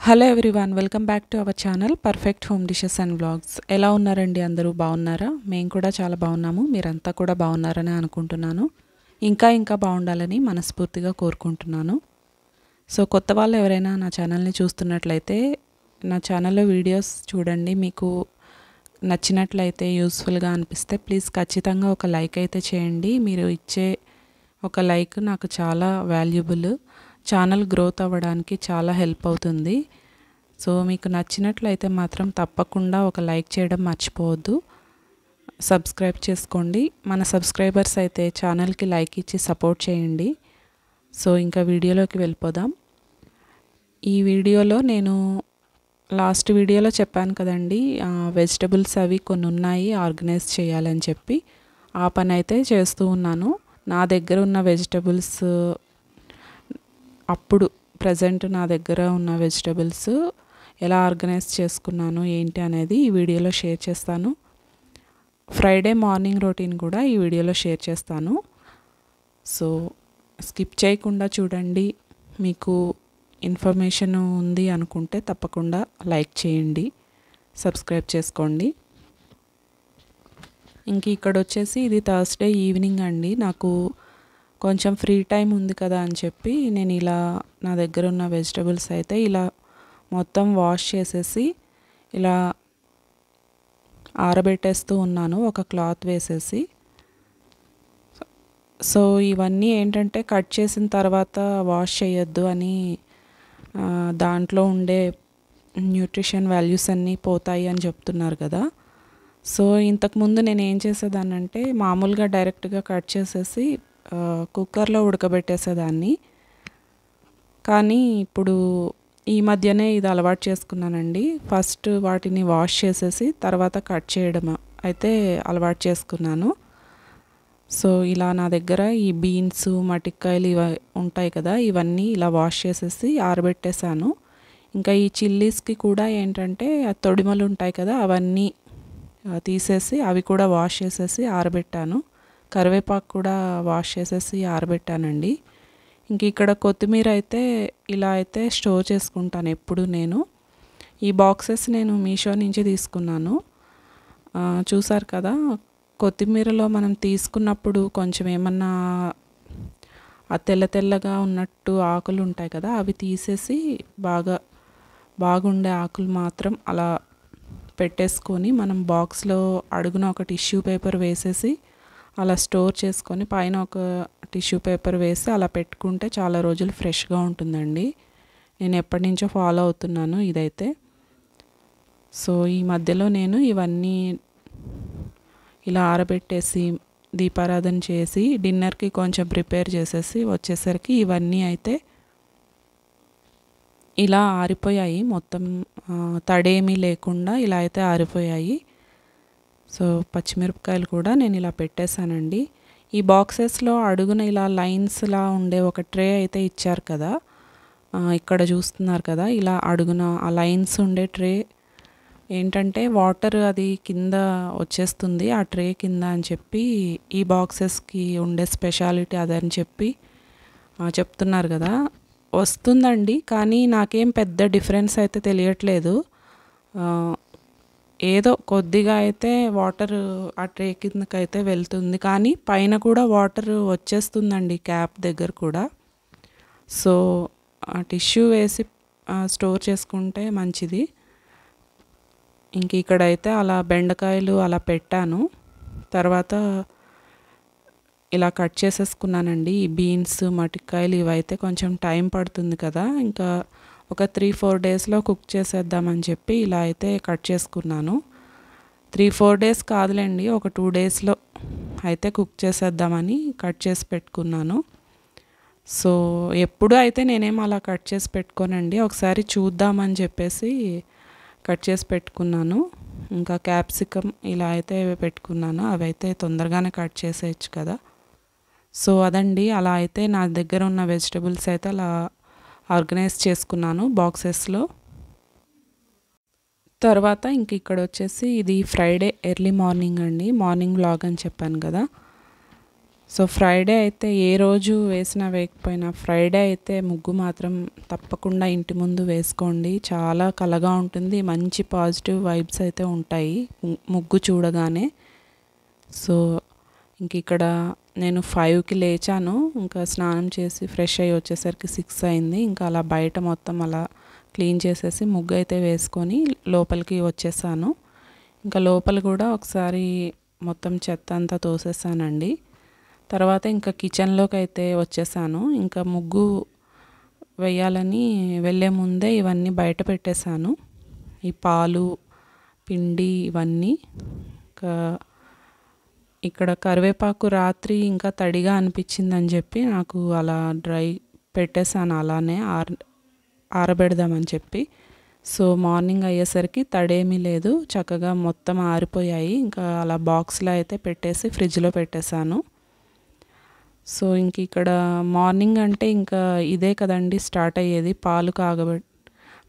Hello everyone, welcome back to our channel perfect home dishes and vlogs. ఎలా ఉన్నారండి? అందరూ బాగున్నారా? మేము కూడా చాలా బాగున్నాము. మీరంతా కూడా బాగున్నారని అనుకుంటున్నాను. ఇంకా బాగుండాలని మనస్ఫూర్తిగా కోరుకుంటున్నాను. సో కొత్త వాళ్ళు ఎవరైనా నా ఛానల్ని చూస్తున్నట్లయితే నా ఛానల్లో వీడియోస్ చూడండి. మీకు నచ్చినట్లయితే, యూస్ఫుల్గా అనిపిస్తే ప్లీజ్ ఖచ్చితంగా ఒక లైక్ అయితే చేయండి. మీరు ఇచ్చే ఒక లైక్ నాకు చాలా వాల్యుబుల్. ఛానల్ గ్రోత్ అవ్వడానికి చాలా హెల్ప్ అవుతుంది. సో మీకు నచ్చినట్లయితే మాత్రం తప్పకుండా ఒక లైక్ చేయడం మర్చిపోవద్దు. సబ్స్క్రైబ్ చేసుకోండి. మన సబ్స్క్రైబర్స్ అయితే ఛానల్కి లైక్ ఇచ్చి సపోర్ట్ చేయండి. సో ఇంకా వీడియోలోకి వెళ్ళిపోదాం. ఈ వీడియోలో నేను లాస్ట్ వీడియోలో చెప్పాను కదండి, వెజిటబుల్స్ అవి కొన్ని ఉన్నాయి ఆర్గనైజ్ చేయాలని చెప్పి. ఆ పని అయితే చేస్తూ ఉన్నాను. నా దగ్గర ఉన్న వెజిటబుల్స్, అప్పుడు ప్రజెంట్ నా దగ్గర ఉన్న వెజిటబుల్స్ ఎలా ఆర్గనైజ్ చేసుకున్నాను ఏంటి అనేది ఈ వీడియోలో షేర్ చేస్తాను. ఫ్రైడే మార్నింగ్ రొటీన్ కూడా ఈ వీడియోలో షేర్ చేస్తాను. సో స్కిప్ చేయకుండా చూడండి. మీకు ఇన్ఫర్మేషన్ ఉంది అనుకుంటే తప్పకుండా లైక్ చేయండి, సబ్స్క్రైబ్ చేసుకోండి. ఇంక ఇక్కడ వచ్చేసి ఇది థర్స్డే ఈవినింగ్ అండి. నాకు కొంచెం ఫ్రీ టైం ఉంది కదా అని చెప్పి నేను ఇలా నా దగ్గర ఉన్న వెజిటబుల్స్ అయితే ఇలా మొత్తం వాష్ చేసేసి ఇలా ఆరబెట్టేస్తూ ఉన్నాను, ఒక క్లాత్ వేసేసి. సో ఇవన్నీ ఏంటంటే కట్ చేసిన తర్వాత వాష్ చేయొద్దు అని, దాంట్లో ఉండే న్యూట్రిషన్ వాల్యూస్ అన్నీ పోతాయి అని చెప్తున్నారు కదా. సో ఇంతకుముందు నేను ఏం చేసేదాన్నంటే మామూలుగా డైరెక్ట్గా కట్ చేసేసి కుక్కర్లో ఉడకబెట్టేసేదాన్ని. కానీ ఇప్పుడు ఈ మధ్యనే ఇది అలవాటు చేసుకున్నానండి. ఫస్ట్ వాటిని వాష్ చేసేసి తర్వాత కట్ చేయడం అయితే అలవాటు చేసుకున్నాను. సో ఇలా నా దగ్గర ఈ బీన్స్, మటికాయలు ఇవి ఉంటాయి కదా, ఇవన్నీ ఇలా వాష్ చేసేసి ఆరబెట్టేశాను. ఇంకా ఈ చిల్లీస్కి కూడా ఏంటంటే తొడిమలు ఉంటాయి కదా, అవన్నీ తీసేసి అవి కూడా వాష్ చేసేసి ఆరబెట్టాను. కరివేపాకు కూడా వాష్ చేసేసి ఆరబెట్టానండి. ఇంక ఇక్కడ కొత్తిమీర అయితే ఇలా అయితే స్టోర్ చేసుకుంటాను ఎప్పుడు నేను. ఈ బాక్సెస్ నేను మీషో నుంచి తీసుకున్నాను. చూసారు కదా, కొత్తిమీరలో మనం తీసుకున్నప్పుడు కొంచెం ఏమన్నా ఆ తెల్లగా ఉన్నట్టు ఆకులు ఉంటాయి కదా, అవి తీసేసి బాగుండే ఆకులు మాత్రం అలా పెట్టేసుకొని మనం బాక్స్లో అడుగున ఒక టిష్యూ పేపర్ వేసేసి అలా స్టోర్ చేసుకొని పైన ఒక టిష్యూ పేపర్ వేసి అలా పెట్టుకుంటే చాలా రోజులు ఫ్రెష్గా ఉంటుందండి. నేను ఎప్పటి నుంచో ఫాలో అవుతున్నాను ఇదైతే. సో ఈ మధ్యలో నేను ఇవన్నీ ఇలా ఆరబెట్టేసి దీపారాధన చేసి డిన్నర్కి కొంచెం ప్రిపేర్ చేసేసి వచ్చేసరికి ఇవన్నీ అయితే ఇలా ఆరిపోయాయి. మొత్తం తడేమీ లేకుండా ఇలా అయితే ఆరిపోయాయి. సో పచ్చిమిరపకాయలు కూడా నేను ఇలా పెట్టేశానండి. ఈ బాక్సెస్లో అడుగున ఇలా లైన్స్లా ఉండే ఒక ట్రే అయితే ఇచ్చారు కదా, ఇక్కడ చూస్తున్నారు కదా, ఇలా అడుగున ఆ లైన్స్ ఉండే ట్రే ఏంటంటే వాటర్ అది కింద వచ్చేస్తుంది ఆ ట్రే కింద అని చెప్పి ఈ బాక్సెస్కి ఉండే స్పెషాలిటీ అదని చెప్పి చెప్తున్నారు కదా. వస్తుందండి, కానీ నాకేం పెద్ద డిఫరెన్స్ అయితే తెలియట్లేదు. ఏదో కొద్దిగా అయితే వాటర్ ఆ ట్రే కిందకైతే వెళ్తుంది, కానీ పైన కూడా వాటర్ వచ్చేస్తుందండి క్యాప్ దగ్గర కూడా. సో ఆ టిష్యూ వేసి స్టోర్ చేసుకుంటే మంచిది. ఇంక ఇక్కడైతే అలా బెండకాయలు అలా పెట్టాను. తర్వాత ఇలా కట్ చేసేసుకున్నానండి. ఈ బీన్స్, మటికాయలు ఇవైతే కొంచెం టైం పడుతుంది కదా, ఇంకా ఒక 3-4 డేస్లో కుక్ చేసేద్దామని చెప్పి ఇలా అయితే కట్ చేసుకున్నాను. 3-4 డేస్ కాదులేండి, ఒక 2 డేస్లో అయితే కుక్ చేసేద్దామని కట్ చేసి పెట్టుకున్నాను. సో ఎప్పుడు అయితే నేనేం అలా కట్ చేసి పెట్టుకోనండి, ఒకసారి చూద్దామని చెప్పేసి కట్ చేసి పెట్టుకున్నాను. ఇంకా క్యాప్సికమ్ ఇలా అయితే పెట్టుకున్నాను, అవి అయితే తొందరగానే కట్ చేసేయచ్చు కదా. సో అదండి, అలా అయితే నా దగ్గర ఉన్న వెజిటబుల్స్ అయితే అలా ఆర్గనైజ్ చేసుకున్నాను బాక్సెస్లో. తర్వాత ఇంక ఇక్కడ వచ్చేసి ఇది ఫ్రైడే ఎర్లీ మార్నింగ్ అండి, మార్నింగ్ వ్లాగ్ అని చెప్పాను కదా. సో ఫ్రైడే అయితే ఏ రోజు వేసినా వేయకపోయినా ఫ్రైడే అయితే ముగ్గు మాత్రం తప్పకుండా ఇంటి ముందు వేసుకోండి. చాలా కళగా ఉంటుంది. మంచి పాజిటివ్ వైబ్స్ అయితే ఉంటాయి ముగ్గు చూడగానే. సో ఇంక ఇక్కడ నేను 5కి లేచాను. ఇంకా స్నానం చేసి ఫ్రెష్ అయ్యి వచ్చేసరికి 6 అయింది. ఇంకా అలా బయట మొత్తం అలా క్లీన్ చేసేసి ముగ్గు అయితే వేసుకొని లోపలికి వచ్చేసాను. ఇంకా లోపల కూడా ఒకసారి మొత్తం చెత్త అంతా తోసేసానండి. తర్వాత ఇంకా కిచెన్లోకి అయితే వచ్చేసాను. ఇంకా ముగ్గు వేయాలని వెళ్ళే ముందే ఇవన్నీ బయట పెట్టేశాను. ఈ పాలు, పిండి ఇవన్నీ. ఇంకా ఇక్కడ కరివేపాకు రాత్రి ఇంకా తడిగా అనిపించిందని చెప్పి నాకు అలా డ్రై పెట్టేశాను, అలానే ఆరబెడదామని చెప్పి. సో మార్నింగ్ అయ్యేసరికి తడేమీ లేదు, చక్కగా మొత్తం ఆరిపోయాయి. ఇంకా అలా బాక్స్లో అయితే పెట్టేసి ఫ్రిడ్జ్లో పెట్టేశాను. సో ఇంక ఇక్కడ మార్నింగ్ అంటే ఇంకా ఇదే కదండి స్టార్ట్ అయ్యేది.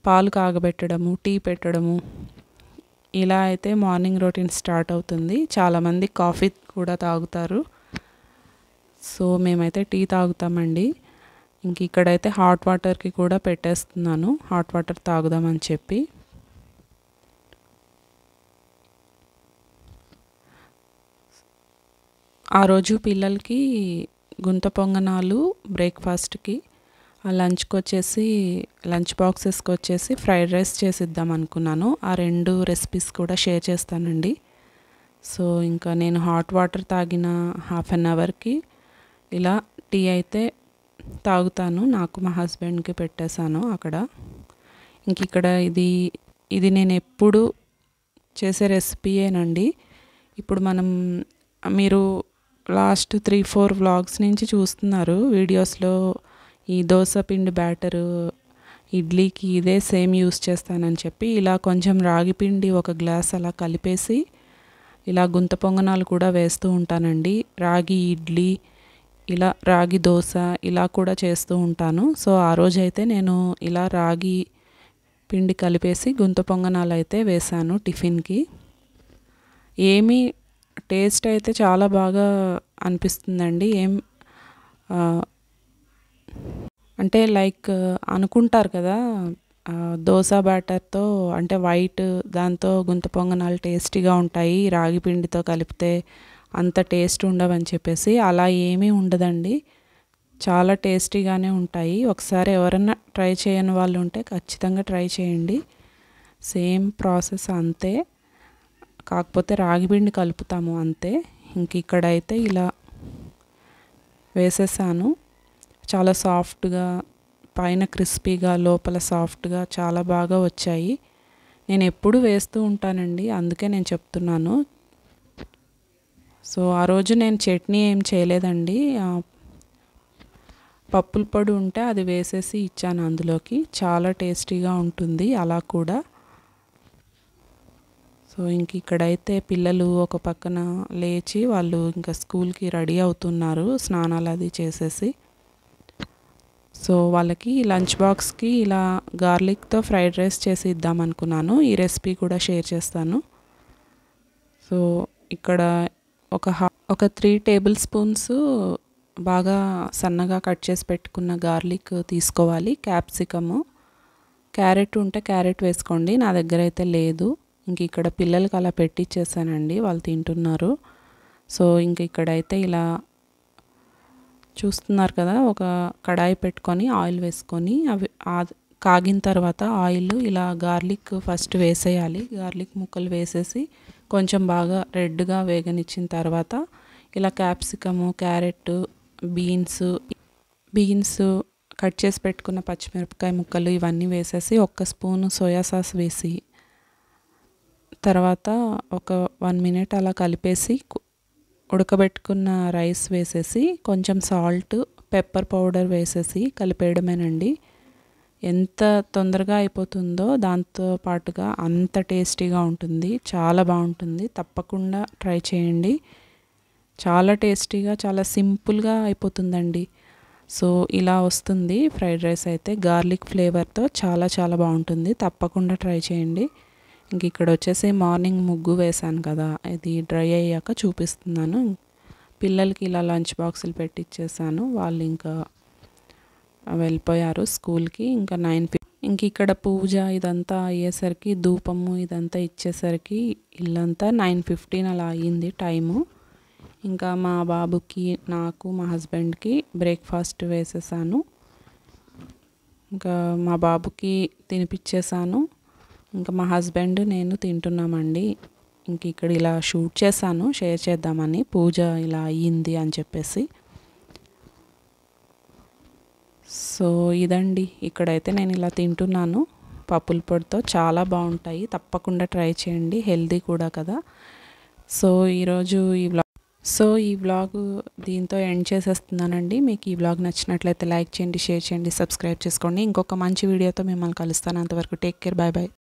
పాలు కాగబెట్టడము, టీ పెట్టడము, ఇలా అయితే మార్నింగ్ రొటీన్ స్టార్ట్ అవుతుంది. చాలామంది కాఫీ కూడా తాగుతారు. సో మేమైతే టీ తాగుతామండి. ఇంక ఇక్కడైతే హాట్ వాటర్కి కూడా పెట్టేస్తున్నాను, హాట్ వాటర్ తాగుదామని చెప్పి. ఆ రోజు పిల్లలకి గుంత పొంగనాలు బ్రేక్ఫాస్ట్కి, లంచ్కి వచ్చేసి లంచ్ బాక్సెస్కి వచ్చేసి ఫ్రైడ్ రైస్ చేసిద్దాం అనుకున్నాను. ఆ 2 రెసిపీస్ కూడా షేర్ చేస్తానండి. సో ఇంకా నేను హాట్ వాటర్ తాగిన హాఫ్ అన్ అవర్కి ఇలా టీ అయితే తాగుతాను. నాకు మా హస్బెండ్కి పెట్టేశాను అక్కడ. ఇంక ఇక్కడ ఇది నేను ఎప్పుడు చేసే రెసిపీయేనండి. ఇప్పుడు మీరు లాస్ట్ 3-4 వ్లాగ్స్ నుంచి చూస్తున్నారు వీడియోస్లో. ఈ దోశ పిండి బ్యాటరు ఇడ్లీకి ఇదే సేమ్ యూస్ చేస్తానని చెప్పి ఇలా కొంచెం రాగి పిండి 1 గ్లాస్ అలా కలిపేసి ఇలా గుంత పొంగనాలు కూడా వేస్తూ ఉంటానండి. రాగి ఇడ్లీ, ఇలా రాగి దోశ ఇలా కూడా చేస్తూ ఉంటాను. సో ఆ రోజైతే నేను ఇలా రాగి పిండి కలిపేసి గుంత పొంగనాలు అయితే వేశాను టిఫిన్కి. టేస్ట్ అయితే చాలా బాగా అనిపిస్తుందండి. అంటే లైక్ అనుకుంటారు కదా, దోశ బ్యాటర్తో అంటే వైట్ దాంతో గుంత పొంగనాలు టేస్టీగా ఉంటాయి, రాగి పిండితో కలిపితే అంత టేస్ట్ ఉండవని చెప్పేసి. అలా ఏమీ ఉండదండి, చాలా టేస్టీగానే ఉంటాయి. ఒకసారి ఎవరైనా ట్రై చేయని వాళ్ళు ఉంటే ఖచ్చితంగా ట్రై చేయండి. సేమ్ ప్రాసెస్ అంతే, కాకపోతే రాగి పిండి కలుపుతాము అంతే. ఇంక ఇక్కడైతే ఇలా వేసేసాను. చాలా సాఫ్ట్గా, పైన క్రిస్పీగా, లోపల సాఫ్ట్గా చాలా బాగా వచ్చాయి. నేను ఎప్పుడు వేస్తూ ఉంటానండి, అందుకే నేను చెప్తున్నాను. సో ఆ రోజు నేను చట్నీ ఏం చేయలేదండి, పప్పుల పొడి ఉంటే అది వేసేసి ఇచ్చాను అందులోకి. చాలా టేస్టీగా ఉంటుంది అలా కూడా. సో ఇంక ఇక్కడైతే పిల్లలు ఒక పక్కన లేచి వాళ్ళు ఇంకా స్కూల్కి రెడీ అవుతున్నారు, స్నానాలు అది చేసేసి. సో వాళ్ళకి లంచ్ బాక్స్కి ఇలా గార్లిక్తో ఫ్రైడ్ రైస్ చేసి ఇద్దాం అనుకున్నాను. ఈ రెసిపీ కూడా షేర్ చేస్తాను. సో ఇక్కడ ఒక 3 టేబుల్ స్పూన్స్ బాగా సన్నగా కట్ చేసి పెట్టుకున్న గార్లిక్ తీసుకోవాలి. క్యాప్సికము, క్యారెట్ ఉంటే క్యారెట్ వేసుకోండి, నా దగ్గర అయితే లేదు. ఇంక ఇక్కడ పిల్లలకి అలా పెట్టిచ్చేసానండి, వాళ్ళు తింటున్నారు. సో ఇంక ఇక్కడైతే ఇలా చూస్తున్నారు కదా, ఒక కడాయి పెట్టుకొని ఆయిల్ వేసుకొని అవి కాగిన తర్వాత ఆయిల్ ఇలా గార్లిక్ ఫస్ట్ వేసేయాలి. గార్లిక్ ముక్కలు వేసేసి కొంచెం బాగా రెడ్గా వేగనిచ్చిన తర్వాత ఇలా క్యాప్సికము, క్యారెట్, బీన్స్, కట్ చేసి పెట్టుకున్న పచ్చిమిరపకాయ ముక్కలు ఇవన్నీ వేసేసి 1 స్పూను సోయా సాస్ వేసి తర్వాత ఒక 1 మినిట్ అలా కలిపేసి ఉడకబెట్టుకున్న రైస్ వేసేసి కొంచెం సాల్ట్, పెప్పర్ పౌడర్ వేసేసి కలిపేయడమేనండి. ఎంత తొందరగా అయిపోతుందో దాంతో పాటుగా అంత టేస్టీగా ఉంటుంది, చాలా బాగుంటుంది. తప్పకుండా ట్రై చేయండి. చాలా టేస్టీగా, చాలా సింపుల్గా అయిపోతుందండి. సో ఇలా వస్తుంది ఫ్రైడ్ రైస్ అయితే గార్లిక్ ఫ్లేవర్తో, చాలా చాలా బాగుంటుంది. తప్పకుండా ట్రై చేయండి. ఇక్కడ వచ్చేసి మార్నింగ్ ముగ్గు వేశాను కదా, ఇది డ్రై అయ్యాక చూపిస్తున్నాను. పిల్లలకి ఇలా లంచ్ బాక్సులు పెట్టిచ్చేసాను. వాళ్ళు ఇంకా వెళ్ళిపోయారు స్కూల్‌కి. ఇంకా ఇంక ఇక్కడ పూజ ఇదంతా అయ్యేసరికి ధూపము ఇదంతా ఇచ్చేసరికి ఇల్లంతా 9:15 అలా అయ్యింది టైము. ఇంకా మా బాబుకి, నాకు, మా హస్బెండ్‌కి బ్రేక్‌ఫాస్ట్ వేసేసాను. ఇంకా మా బాబుకి తినిపిచ్చేసాను. ఇంకా మా హస్బెండ్, నేను తింటున్నామండి. ఇంక ఇక్కడ ఇలా షూట్ చేశాను షేర్ చేద్దామని, పూజ ఇలా అయ్యింది అని చెప్పేసి. సో ఇదండి, ఇక్కడైతే నేను ఇలా తింటున్నాను పప్పుల పొడితో. చాలా బాగుంటాయి, తప్పకుండా ట్రై చేయండి, హెల్దీ కూడా కదా. సో ఈరోజు ఈ వ్లాగ్ దీంతో ఎండ్ చేసేస్తున్నానండి. మీకు ఈ వ్లాగ్ నచ్చినట్లయితే లైక్ చేయండి, షేర్ చేయండి, సబ్స్క్రైబ్ చేసుకోండి. ఇంకొక మంచి వీడియోతో మిమ్మల్ని కలుస్తాను. అంతవరకు టేక్ కేర్, బాయ్ బాయ్.